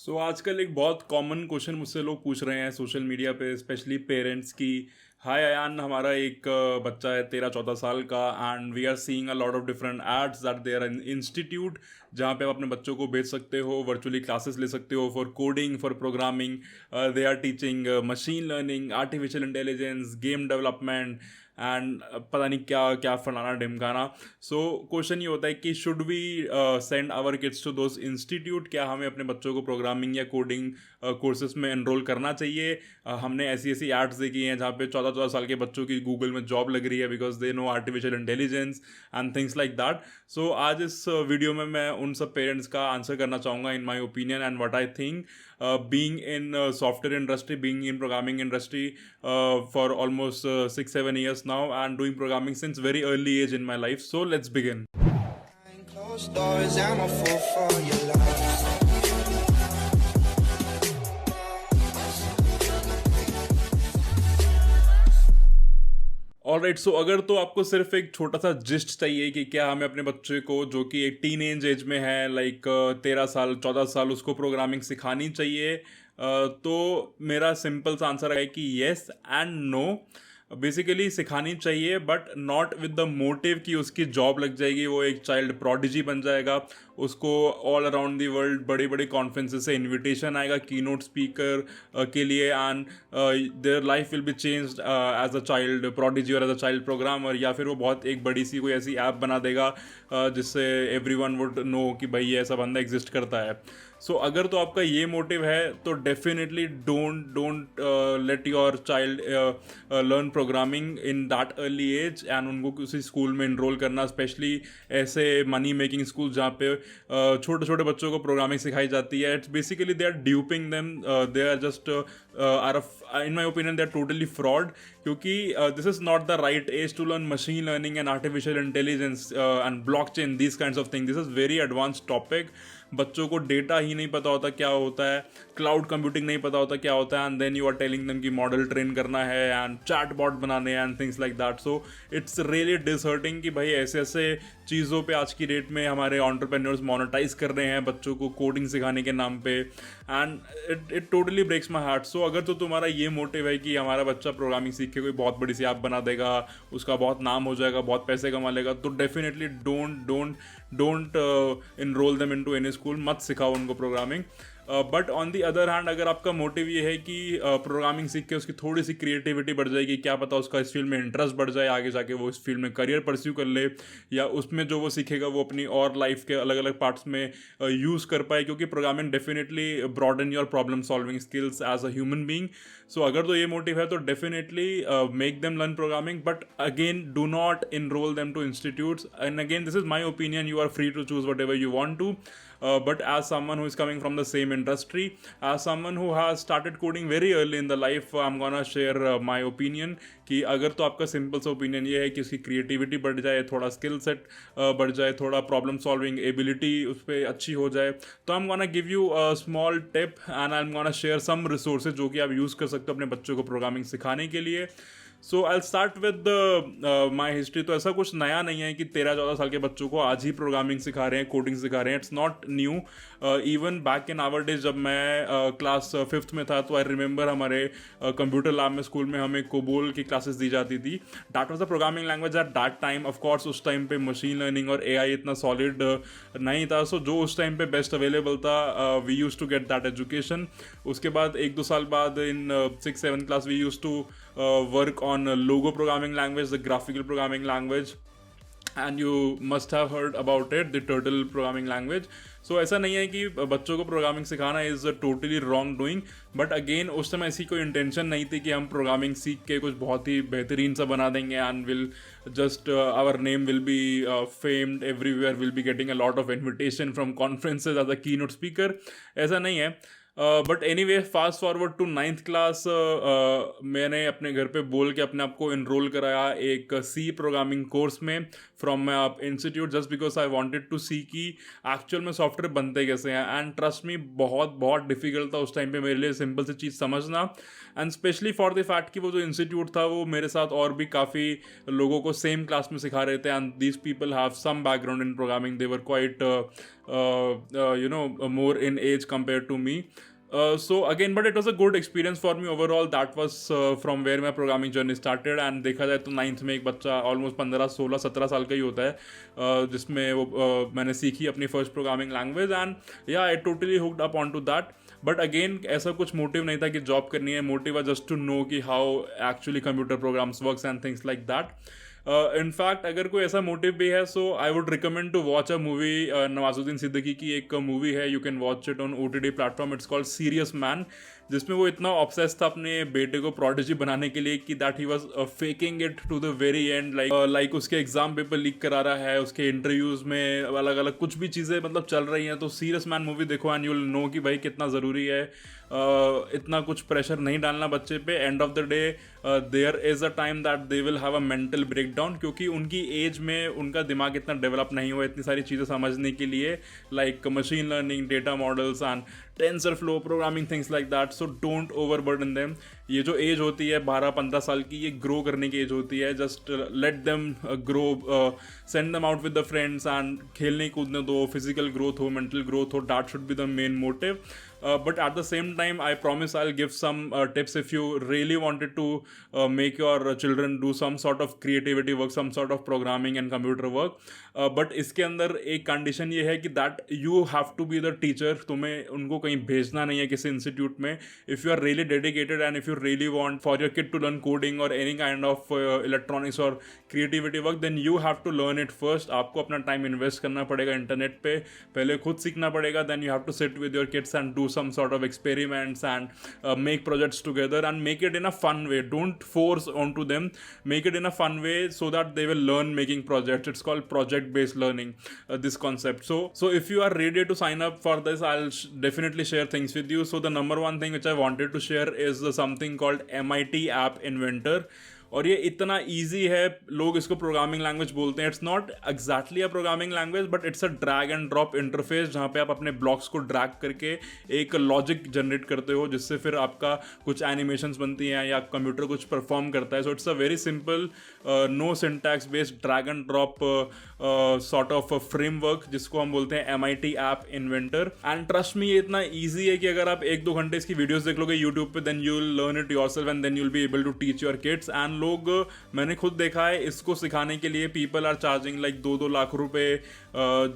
आजकल एक बहुत कॉमन क्वेश्चन मुझसे लोग पूछ रहे हैं सोशल मीडिया पे, स्पेशली पेरेंट्स की। हाय अयान, हमारा एक बच्चा है 13-14 साल का, and we are seeing a lot of different ads that there an institute जहाँ पे आप अपने बच्चों को भेज सकते हो, वर्चुअली क्लासेस ले सकते हो for coding, for programming. They are teaching machine learning, artificial intelligence, game development and पता नहीं क्या क्या फलाना ढिमकाना। सो क्वेश्चन ये होता है कि should we send our kids to those institute? क्या हमें अपने बच्चों को प्रोग्रामिंग या कोडिंग कोर्सेज में एनरोल करना चाहिए? हमने ऐसी ऐसी एड्स देखी हैं जहाँ पे 14-14 साल के बच्चों की गूगल में जॉब लग रही है because they know artificial intelligence and things like that. So आज इस वीडियो में मैं उन सब पेरेंट्स का आंसर करना चाहूँगा in my opinion and what I think being in software industry, being in programming industry for almost 6-7 years now, and doing programming since very early age in my life. So let's begin. Behind closed doors, I'm a fool for your love. Alright, so अगर तो आपको सिर्फ एक छोटा सा gist चाहिए कि क्या हमें अपने बच्चे को जो कि एक टीन एज में है, लाइक 13 साल 14 साल, उसको प्रोग्रामिंग सिखानी चाहिए, तो मेरा सिंपल सा आंसर है कि येस एंड नो। बेसिकली सिखानी चाहिए, but not with the motive कि उसकी जॉब लग जाएगी, वो एक चाइल्ड प्रोडिजी बन जाएगा, उसको ऑल अराउंड दी वर्ल्ड बड़े बड़े कॉन्फ्रेंसेस से इनविटेशन आएगा की नोट स्पीकर के लिए, and their life will be changed as a child prodigy और एज अ चाइल्ड प्रोग्रामर। या फिर वो बहुत एक बड़ी सी कोई ऐसी ऐप बना देगा जिससे एवरीवन वुड नो कि भाई ये ऐसा बंदा एग्जिस्ट करता है। सो अगर तो आपका ये मोटिव है तो definitely don't let your child learn programming in that early age, and उनको किसी स्कूल में इनरोल करना, स्पेशली ऐसे मनी मेकिंग स्कूल जहाँ पे छोटे छोटे बच्चों को प्रोग्रामिंग सिखाई जाती है। It's basically they are duping them, they are just in my opinion they are totally fraud, क्योंकि this is not the right age to learn machine learning and artificial intelligence and blockchain, this kinds of thing. This is very advance topic. बच्चों को data ही नहीं पता होता क्या होता है, cloud computing नहीं पता होता क्या होता है, and then you are telling them कि मॉडल ट्रेन करना है एंड चैट बॉट बनाने हैं and things like that. So it's really disheartening कि भाई ऐसे ऐसे चीज़ों पे आज की डेट में हमारे एंटरप्रेन्योर्स मोनेटाइज कर रहे हैं बच्चों को कोडिंग सिखाने के नाम पे, and it totally breaks my heart. So अगर तो तुम्हारा ये मोटिव है कि हमारा बच्चा प्रोग्रामिंग सीख के कोई बहुत बड़ी सी ऐप बना देगा, उसका बहुत नाम हो जाएगा, बहुत पैसे कमा लेगा, तो definitely don't enrol them into any school, मत सिखाओ उनको programming. But on the other hand, अगर आपका मोटिव ये है कि प्रोग्रामिंग सीख के उसकी थोड़ी सी क्रिएटिविटी बढ़ जाएगी, क्या पता उसका इस फील्ड में इंटरेस्ट बढ़ जाए, आगे जाके वो इस फील्ड में करियर परस्यू कर ले, या उसमें जो वो सीखेगा वो अपनी और लाइफ के अलग अलग पार्ट्स में यूज़ कर पाए, क्योंकि programming definitely broaden your problem solving skills as a human being. So अगर तो ये मोटिव है तो definitely make them learn programming, but again do not enrol them to institutes. And again this is my opinion, you are free to choose whatever you want to, but as someone who is coming from the same industry, as someone who has started coding very early in the life, I'm gonna share my opinion कि अगर तो आपका simple सा opinion ये है कि उसकी creativity बढ़ जाए, थोड़ा स्किल सेट बढ़ जाए, थोड़ा प्रॉब्लम सॉल्विंग एबिलिटी उस पर अच्छी हो जाए, तो I am gonna give you a small tip and I am gonna share some resources जो कि आप यूज़ कर सकते हो अपने बच्चों को प्रोग्रामिंग सिखाने के लिए। So I start with my history. तो ऐसा कुछ नया नहीं है कि 13-14 साल के बच्चों को आज ही प्रोग्रामिंग सिखा रहे हैं, कोडिंग सिखा रहे हैं। It's not new. Even back in our days, जब मैं क्लास 5th में था, तो आई रिमेंबर हमारे कंप्यूटर लैब में स्कूल में हमें कोबोल की क्लासेस दी जाती थी। That was the programming language at that time. Of course उस टाइम पे मशीन लर्निंग और एआई इतना सॉलिड नहीं था, सो जो उस टाइम पे बेस्ट अवेलेबल था, we use to get that education. उसके बाद 1-2 साल बाद in 6th-7th class we use to work on logo programming language, the graphical programming language, and you must have heard about it, the turtle programming language. So ऐसा नहीं है कि बच्चों को प्रोग्रामिंग सिखाना is totally wrong doing, but again उस समय ऐसी कोई इंटेंशन नहीं थी कि हम प्रोग्रामिंग सीख के कुछ बहुत ही बेहतरीन सा बना देंगे and will just our name will be famed everywhere, will be getting a lot of invitation from conferences as a keynote speaker. ऐसा नहीं है। But anyway, fast forward to 9th class, मैंने अपने घर पे बोल के अपने आप को इनरोल कराया एक सी प्रोग्रामिंग कोर्स में from my institute, just because I wanted to see कि एक्चुअल में सॉफ्टवेयर बनते कैसे हैं। एंड ट्रस्ट मी, बहुत बहुत डिफिकल्ट था उस टाइम पे मेरे लिए सिंपल सी चीज़ समझना, and specially for the fact कि वो जो इंस्टीट्यूट था वो मेरे साथ और भी काफ़ी लोगों को सेम क्लास में सिखा रहे थे, and these people have some background in programming, they were quite more in age compared to me. So again, but it was a good experience for me overall. That was from where my programming journey started. And देखा जाए तो 9th में एक बच्चा almost 15 16 17 साल का ही होता है, जिसमें वो मैंने सीखी अपनी first programming language, and yeah I totally hooked up onto that. But again ऐसा कुछ मोटिव नहीं था कि जॉब करनी है, motive was just to know कि how actually computer programs works and things like that. In fact अगर कोई ऐसा मोटिव भी है, so I would recommend to watch a movie. Nawazuddin Siddiqui की एक मूवी है, you can watch it on OTT platform, it's called serious man, जिसमें वो इतना ऑब्सेस था अपने बेटे को प्रोडिजी बनाने के लिए कि that he was faking it to the very end. Like उसके एग्जाम पेपर लीक करा रहा है, उसके इंटरव्यूज में अलग अलग कुछ भी चीज़ें मतलब चल रही हैं. तो सीरियस मैन मूवी देखो एंड यू विल नो कि भाई कितना ज़रूरी है इतना कुछ प्रेशर नहीं डालना बच्चे पे. End of the day there is a time that they will have a mental breakdown, क्योंकि उनकी एज में उनका दिमाग इतना डेवलप नहीं हुआ इतनी सारी चीज़ें समझने के लिए, like machine learning, data models and tensor flow programming, things like that. So don't overburden them. ये जो एज होती है 12-15 साल की, ये ग्रो करने की एज होती है. Just let them grow, send them out with the friends and खेलने कूदने दो, फिजिकल ग्रोथ हो, मेंटल ग्रोथ हो, that should be the main motive. But at the same time, I promise I'll give some tips if you really wanted to make your children do some sort of creativity work, some sort of programming and computer work. But इसके अंदर एक condition ये है कि that you have to be the teacher. तुम्हें उनको कहीं भेजना नहीं है किसी इंस्टीट्यूट में. If you are really dedicated and if you really want for your kid to learn coding or any kind of electronics or creativity work, then you have to learn it first. आपको अपना time invest करना पड़ेगा internet पे, पहले खुद सीखना पड़ेगा. Then you have to sit with your kids and do some sort of experiments and make projects together and make it in a fun way. Don't force onto them. Make it in a fun way so that they will learn making projects. It's called project-based learning, this concept. So if you are ready to sign up for this, I'll definitely share things with you. So the number one thing which I wanted to share is something called MIT App Inventor. और ये इतना easy है, लोग इसको programming language बोलते हैं. It's not exactly a programming language, but it's a drag and drop interface, जहाँ पे आप अपने ब्लॉक्स को ड्रैग करके एक लॉजिक जनरेट करते हो, जिससे फिर आपका कुछ एनिमेशंस बनती हैं या कंप्यूटर कुछ परफॉर्म करता है. So it's a very simple, no syntax based drag and drop sort of framework, जिसको हम बोलते हैं MIT app inventor. And trust me, ये इतना ईजी है कि अगर आप 1-2 घंटे इसकी वीडियोस देख लोगे यूट्यूब पे, then you will learn it yourself and then you will be able to teach your kids. And लोग, मैंने खुद देखा है, इसको सिखाने के लिए people are charging like 2-2 lakh रुपए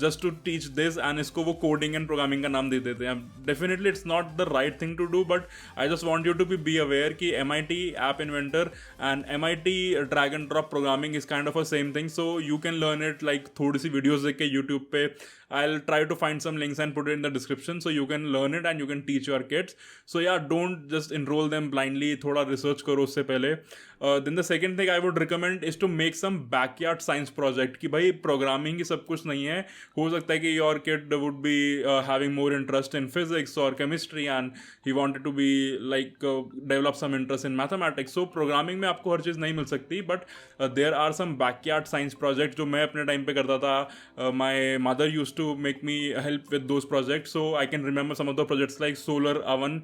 just to teach this, and इसको वो कोडिंग एंड प्रोग्रामिंग का नाम दे देते हैं. Definitely it's not the right thing to do, but I just want you to be aware कि MIT app inventor and MIT drag and drop programming is kind of a same thing. So you can learn it like थोड़ी सी videos देख के YouTube पे. I'll try to find some links and put it in the description so you can learn it and you can teach your kids. So yeah, don't just enroll them blindly. थोड़ा research करो उससे पहले. Then the second thing I would recommend is to make some backyard science project. कि भाई programming ही सब कुछ नहीं है. हो सकता है कि your kid would be having more interest in physics or chemistry and he wanted to be like develop some interest in mathematics. So programming में आपको हर चीज़ नहीं मिल सकती, but there are some backyard science projects जो मैं अपने time पे करता था. My mother used to make me help with those projects, so I can remember some of the projects like solar oven,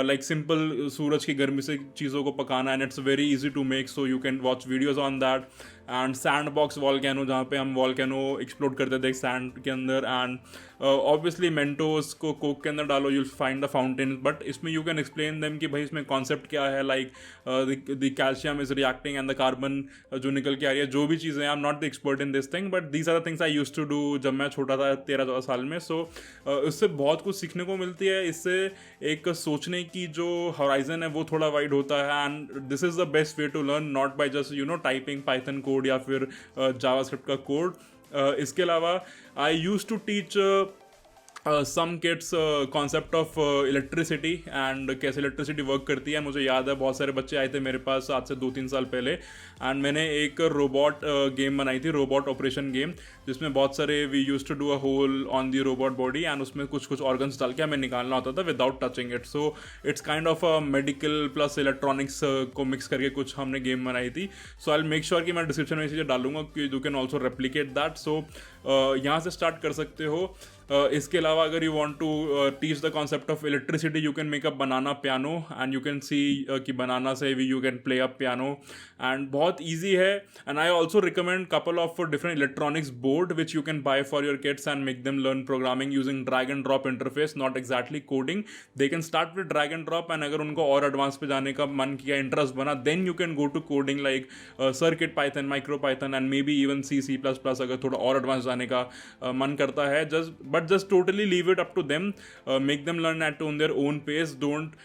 like simple सूरज की गर्मी से चीज़ों को पकाना, and it's very easy to make, so you can watch videos on that. And sand box volcano, जहाँ पे हम volcano explore करते थे सैंड के अंदर. एंड ऑब्वियसली मेंटोस को कोक के अंदर डालो, you'll find the fountain. But इसमें यू कैन एक्सप्लेन देम कि भाई इसमें कॉन्सेप्ट क्या है, like the calcium is reacting and the carbon जो निकल के आ रही है, जो भी चीज़ें. I am not the expert in this thing, but these are the things I used to do जब मैं छोटा था 13-14 साल में. सो इससे बहुत कुछ सीखने को मिलती है. इससे एक सोचने की जो हॉराइजन है वो थोड़ा वाइड होता है. And this is the best way to learn, not by just typing Python code या फिर जावास्क्रिप्ट का कोड. इसके अलावा I used to teach some kids concept of electricity and कैसे इलेक्ट्रिसिटी वर्क करती है. मुझे याद है बहुत सारे बच्चे आए थे मेरे पास आज से 2-3 साल पहले, एंड मैंने एक रोबोट गेम बनाई थी, रोबोट ऑपरेशन गेम, जिसमें बहुत सारे we use to do a hole on the robot body and उसमें कुछ ऑर्गन्स डाल के हमें निकालना होता था without touching it. So it's kind of a medical plus electronics को मिक्स करके कुछ हमने गेम बनाई थी. So I will make sure कि मैं डिस्क्रिप्शन में चीज़ें डालूंगा कि you can also replicate that. So यहाँ से स्टार्ट कर सकते हो। इसके अलावा अगर you want to teach the concept of electricity, you can make a banana piano and you can see कि बनाना से भी you can play a piano, and बहुत ईजी है। And I also recommend couple of different electronics board which you can buy for your kids and make them learn programming using drag and drop interface, not exactly coding. They can start with drag and drop, and अगर उनको और advance पे जाने का मन किया, interest बना, then you can go to coding like circuit Python, micro Python and maybe even C plus plus, अगर थोड़ा और एडवांस जाने का मन करता है। Just totally leave it up to them. Make them learn at on their own pace. Don't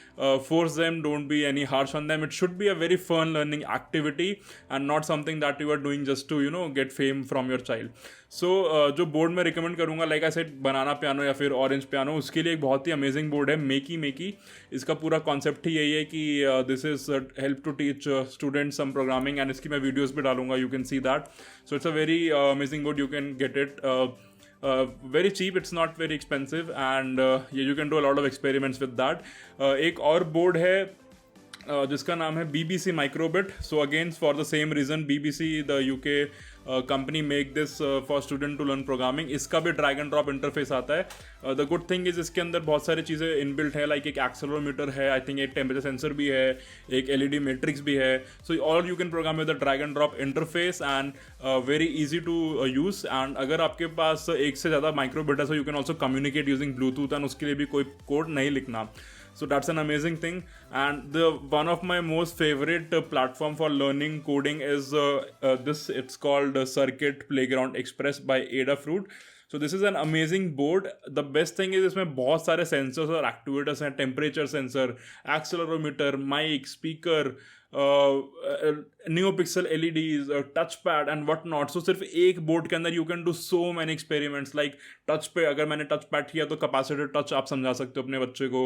force them. Don't be any harsh on them. It should be a very fun learning activity and not something that you are doing just to get fame from your child. So जो board मैं recommend करूँगा, like I said, banana piano या फिर orange piano, उसके लिए एक बहुत ही amazing board है मेकी। इसका पूरा कॉन्सेप्ट ही यही है कि this is help to teach students some programming, and इसकी मैं वीडियोज़ भी डालूंगा, you can see that. So it's a very amazing board, you can get it very cheap, it's not very expensive, and you can do a lot of experiments with that. एक और board है जिसका नाम है BBC Microbit. So again, for the same reason, BBC, the UK company, make this for student to learn programming. इसका भी drag and drop interface आता है। द गुड थिंग इज इसके अंदर बहुत सारी चीज़ें इनबिल्ट है, लाइक एक एक्सेलरोमीटर है, आई थिंक एक टेम्परेचर सेंसर भी है, एक LED मैट्रिक्स भी है। So all you can program with the drag and drop interface, and very easy to use. And अगर आपके पास एक से ज़्यादा माइक्रोबिट है, so you can also communicate using Bluetooth, and उसके लिए भी कोई कोड नहीं लिखना। So that's an amazing thing. And one of my most favorite platform for learning coding is this. It's called Circuit Playground Express by Adafruit. So this is an amazing board. The best thing is इसमें बहुत सारे sensors और actuators हैं, temperature sensor, accelerometer, mic, speaker, NeoPixel LEDs, touchpad and what not. So सिर्फ एक board के अंदर you can do so many experiments. Like touch पे अगर मैंने टच पैड किया तो कैपेसिटर टच आप समझा सकते हो अपने बच्चे को,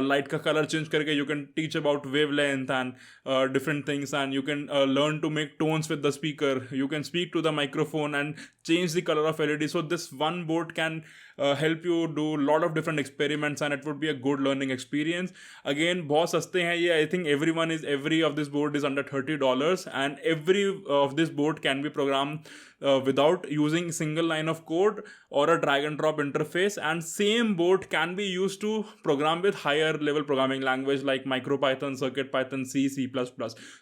लाइट का कलर चेंज करके you can teach about wavelength and different things, and you can learn to make tones with the speaker, you can speak to the microphone and change the color of LED. So this one board can help you do a lot of different experiments, and it would be a good learning experience. Again, बहुत सस्ते हैं ये. I think every of this board is under $30, and every of this board can be programmed without using single line of code or a drag and drop interface, and same board can be used to program with higher level programming language like MicroPython, CircuitPython, C++.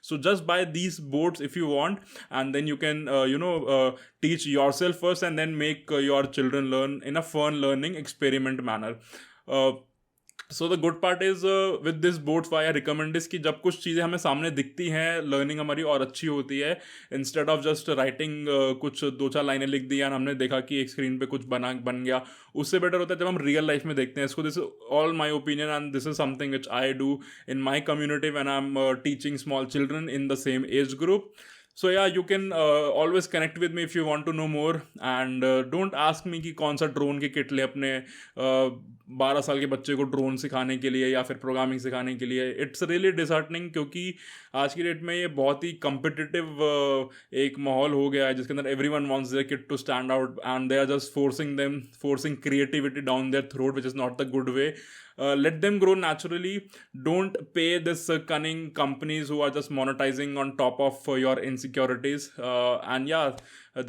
So just buy these boards if you want, and then you can teach yourself first and then make your children learn in a fun learning experiment manner. So the good part is with this boards why I recommend is कि जब कुछ चीज़ें हमें सामने दिखती हैं, learning हमारी और अच्छी होती है, इंस्टेड ऑफ जस्ट राइटिंग कुछ 2-4 लाइनें लिख दी और हमने देखा कि एक स्क्रीन पे कुछ बन गया, उससे बेटर होता है जब हम रियल लाइफ में देखते हैं इसको. This is all my opinion and this is something which I do in my community when I am teaching small children in the same age group. So yeah, you can always connect with me if you want to know more, and don't ask me कि कौन सा drone की kit ले अपने 12 साल के बच्चे को ड्रोन सिखाने के लिए या फिर प्रोग्रामिंग सिखाने के लिए. इट्स रियली डिसहार्टनिंग क्योंकि आज की डेट में ये बहुत ही कम्पिटिटिव एक माहौल हो गया है जिसके अंदर everyone wants their kid to stand out and they are just forcing creativity down their throat, which is not the good way. Let them grow naturally. Don't pay this cunning companies who are just monetizing on top of your insecurities. And yeah,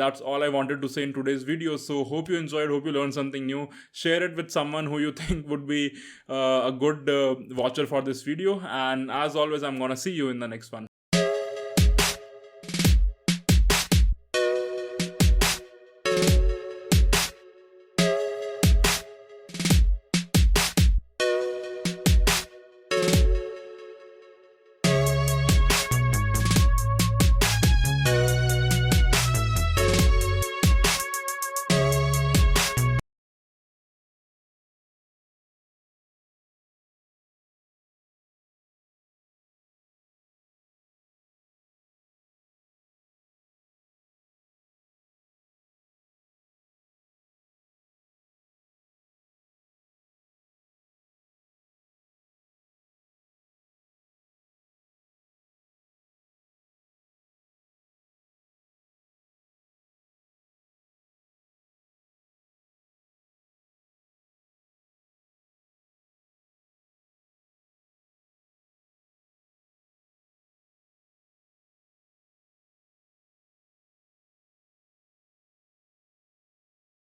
that's all I wanted to say in today's video. So hope you enjoyed, hope you learned something new. Share it with someone who you think would be a good watcher for this video. And as always, I'm gonna see you in the next one.